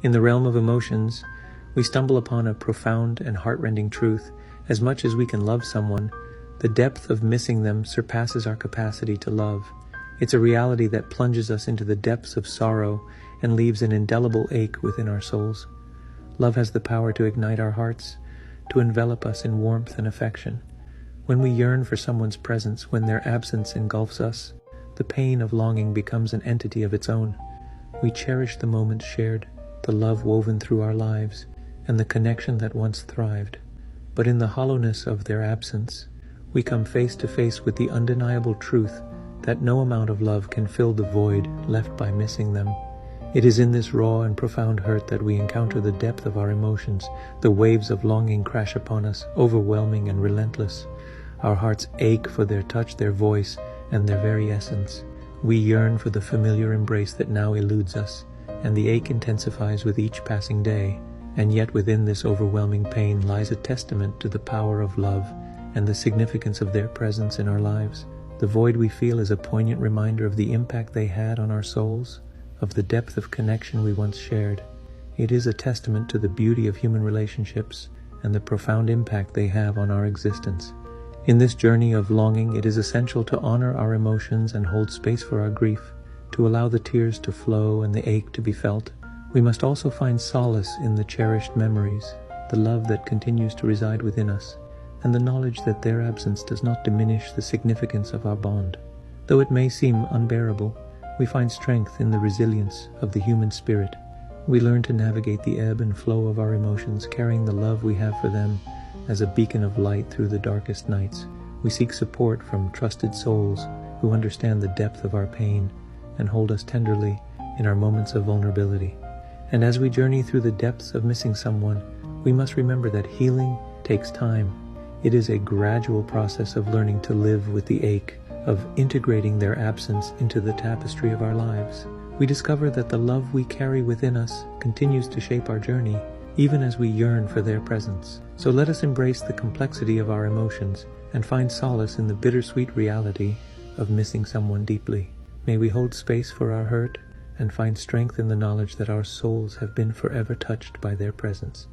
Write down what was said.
In the realm of emotions, we stumble upon a profound and heartrending truth. As much as we can love someone, the depth of missing them surpasses our capacity to love. It's a reality that plunges us into the depths of sorrow and leaves an indelible ache within our souls. Love has the power to ignite our hearts, to envelop us in warmth and affection. When we yearn for someone's presence, when their absence engulfs us, the pain of longing becomes an entity of its own. We cherish the moments shared, the love woven through our lives, and the connection that once thrived. But in the hollowness of their absence, we come face to face with the undeniable truth that no amount of love can fill the void left by missing them. It is in this raw and profound hurt that we encounter the depth of our emotions. The waves of longing crash upon us, overwhelming and relentless. Our hearts ache for their touch, their voice, and their very essence. We yearn for the familiar embrace that now eludes us, and the ache intensifies with each passing day. And yet within this overwhelming pain lies a testament to the power of love and the significance of their presence in our lives. The void we feel is a poignant reminder of the impact they had on our souls, of the depth of connection we once shared. It is a testament to the beauty of human relationships and the profound impact they have on our existence. In this journey of longing, it is essential to honor our emotions and hold space for our grief, to allow the tears to flow and the ache to be felt. We must also find solace in the cherished memories, the love that continues to reside within us, and the knowledge that their absence does not diminish the significance of our bond. Though it may seem unbearable, we find strength in the resilience of the human spirit. We learn to navigate the ebb and flow of our emotions, carrying the love we have for them as a beacon of light through the darkest nights. We seek support from trusted souls who understand the depth of our pain and hold us tenderly in our moments of vulnerability. And as we journey through the depths of missing someone, we must remember that healing takes time. It is a gradual process of learning to live with the ache, of integrating their absence into the tapestry of our lives. We discover that the love we carry within us continues to shape our journey, even as we yearn for their presence. So let us embrace the complexity of our emotions and find solace in the bittersweet reality of missing someone deeply. May we hold space for our hurt and find strength in the knowledge that our souls have been forever touched by their presence.